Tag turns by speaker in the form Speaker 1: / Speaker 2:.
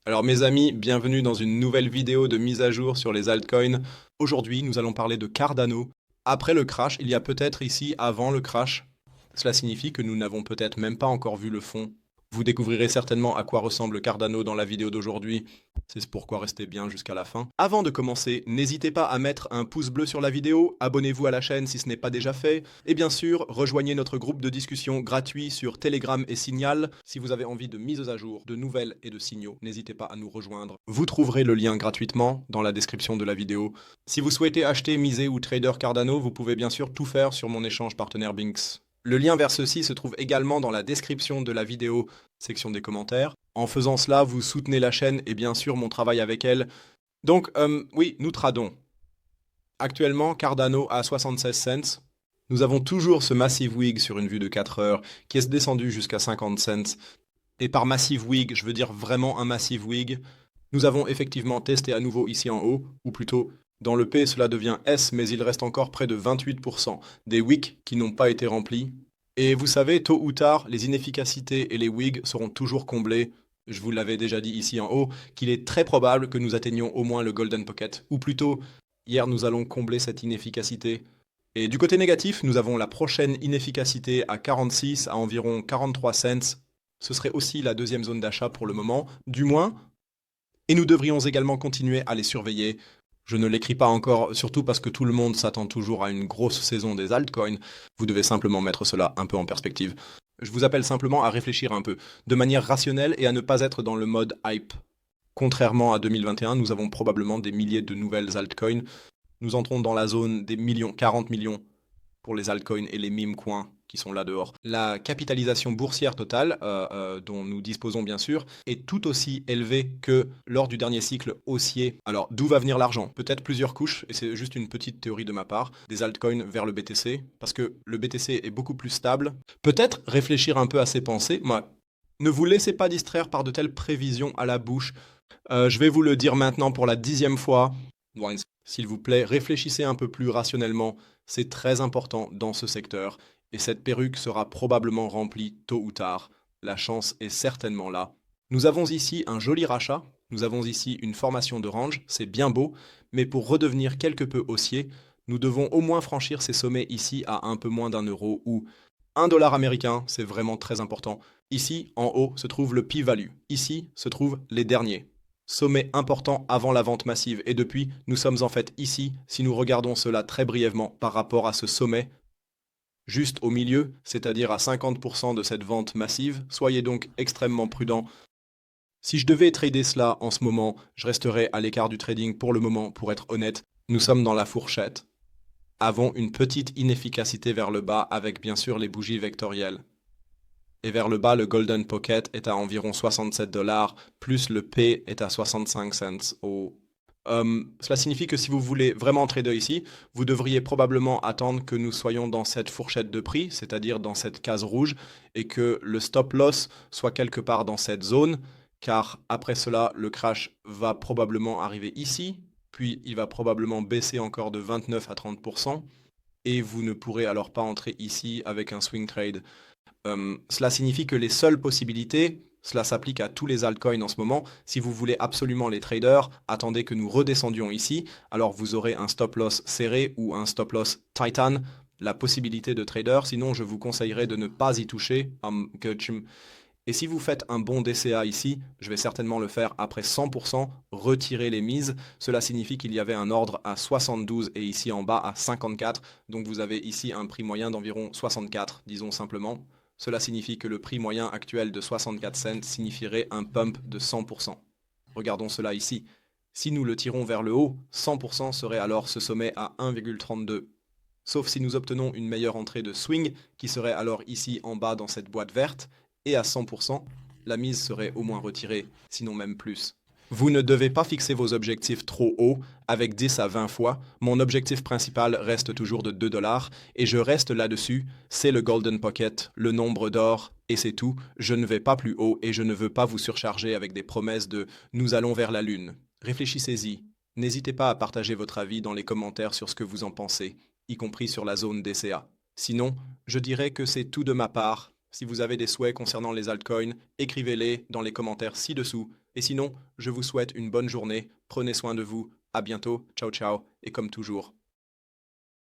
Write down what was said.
Speaker 1: Alors mes amis, bienvenue dans une nouvelle vidéo de mise à jour sur les altcoins. Aujourd'hui, nous allons parler de Cardano. Après le crash, il y a peut-être ici avant le crash. Cela signifie que nous n'avons peut-être même pas encore vu le fond. Vous découvrirez certainement à quoi ressemble Cardano dans la vidéo d'aujourd'hui. C'est pourquoi restez bien jusqu'à la fin. Avant de commencer, n'hésitez pas à mettre un pouce bleu sur la vidéo, abonnez-vous à la chaîne si ce n'est pas déjà fait, et bien sûr, rejoignez notre groupe de discussion gratuit sur Telegram et Signal. Si vous avez envie de mises à jour, de nouvelles et de signaux, n'hésitez pas à nous rejoindre. Vous trouverez le lien gratuitement dans la description de la vidéo. Si vous souhaitez acheter, miser ou trader Cardano, vous pouvez bien sûr tout faire sur mon échange partenaire Binx. Le lien vers ceci se trouve également dans la description de la vidéo, section des commentaires. En faisant cela, vous soutenez la chaîne et bien sûr mon travail avec elle. Donc, oui, nous tradons. Actuellement, Cardano à 76 cents. Nous avons toujours ce Massive Wig sur une vue de 4 heures qui est descendu jusqu'à 50 cents. Et par Massive Wig, je veux dire vraiment un Massive Wig. Nous avons effectivement testé à nouveau ici en haut, ou plutôt dans le P cela devient S, mais il reste encore près de 28% des wicks qui n'ont pas été remplis. Et vous savez, tôt ou tard, les inefficacités et les wigs seront toujours comblés. Je vous l'avais déjà dit ici en haut, qu'il est très probable que nous atteignions au moins le Golden Pocket. Ou plutôt, hier nous allons combler cette inefficacité. Et du côté négatif, nous avons la prochaine inefficacité à 46, à environ 43 cents. Ce serait aussi la deuxième zone d'achat pour le moment, du moins. Et nous devrions également continuer à les surveiller. Je ne l'écris pas encore, surtout parce que tout le monde s'attend toujours à une grosse saison des altcoins. Vous devez simplement mettre cela un peu en perspective. Je vous appelle simplement à réfléchir un peu, de manière rationnelle et à ne pas être dans le mode hype. Contrairement à 2021, nous avons probablement des milliers de nouvelles altcoins. Nous entrons dans la zone des millions, 40 millions pour les altcoins et les meme coins qui sont là dehors. La capitalisation boursière totale, dont nous disposons bien sûr, est tout aussi élevée que lors du dernier cycle haussier. Alors d'où va venir l'argent? Peut-être plusieurs couches, et c'est juste une petite théorie de ma part, des altcoins vers le BTC, parce que le BTC est beaucoup plus stable. Peut-être réfléchir un peu à ses pensées. Moi, ne vous laissez pas distraire par de telles prévisions à la bouche. Je vais vous le dire maintenant pour la 10e fois. S'il vous plaît, réfléchissez un peu plus rationnellement. C'est très important dans ce secteur. Et cette perruque sera probablement remplie tôt ou tard. La chance est certainement là. Nous avons ici un joli rachat. Nous avons ici une formation de range. C'est bien beau. Mais pour redevenir quelque peu haussier, nous devons au moins franchir ces sommets ici à un peu moins d'1 € ou 1 $ américain. C'est vraiment très important. Ici, en haut, se trouve le p-value. Ici, se trouvent les derniers. Sommet important avant la vente massive. Et depuis, nous sommes en fait ici, si nous regardons cela très brièvement par rapport à ce sommet, juste au milieu, c'est-à-dire à 50% de cette vente massive. Soyez donc extrêmement prudents. Si je devais trader cela en ce moment, je resterais à l'écart du trading pour le moment, pour être honnête. Nous sommes dans la fourchette. Avons une petite inefficacité vers le bas avec bien sûr les bougies vectorielles. Et vers le bas, le Golden Pocket est à environ 67 $, plus le P est à 65 cents. Cela signifie que si vous voulez vraiment trader ici, vous devriez probablement attendre que nous soyons dans cette fourchette de prix, c'est-à-dire dans cette case rouge, et que le stop loss soit quelque part dans cette zone, car après cela, le crash va probablement arriver ici, puis il va probablement baisser encore de 29 à 30%, et vous ne pourrez alors pas entrer ici avec un swing trade. Cela signifie que les seules possibilités, cela s'applique à tous les altcoins en ce moment, si vous voulez absolument les traders, attendez que nous redescendions ici, alors vous aurez un stop loss serré ou un stop loss Titan, la possibilité de trader, sinon je vous conseillerais de ne pas y toucher. Et si vous faites un bon DCA ici, je vais certainement le faire après 100%, retirer les mises. Cela signifie qu'il y avait un ordre à 72 et ici en bas à 54. Donc vous avez ici un prix moyen d'environ 64, disons simplement. Cela signifie que le prix moyen actuel de 64 cents signifierait un pump de 100%. Regardons cela ici. Si nous le tirons vers le haut, 100% serait alors ce sommet à 1,32. Sauf si nous obtenons une meilleure entrée de swing, qui serait alors ici en bas dans cette boîte verte, et à 100%, la mise serait au moins retirée, sinon même plus. Vous ne devez pas fixer vos objectifs trop haut, avec 10 à 20 fois. Mon objectif principal reste toujours de 2 $, et je reste là-dessus. C'est le Golden Pocket, le nombre d'or, et c'est tout. Je ne vais pas plus haut, et je ne veux pas vous surcharger avec des promesses de « nous allons vers la lune ». Réfléchissez-y. N'hésitez pas à partager votre avis dans les commentaires sur ce que vous en pensez, y compris sur la zone DCA. Sinon, je dirais que c'est tout de ma part. Si vous avez des souhaits concernant les altcoins, écrivez-les dans les commentaires ci-dessous, Et sinon, je vous souhaite une bonne journée, prenez soin de vous, à bientôt, ciao ciao, et comme toujours,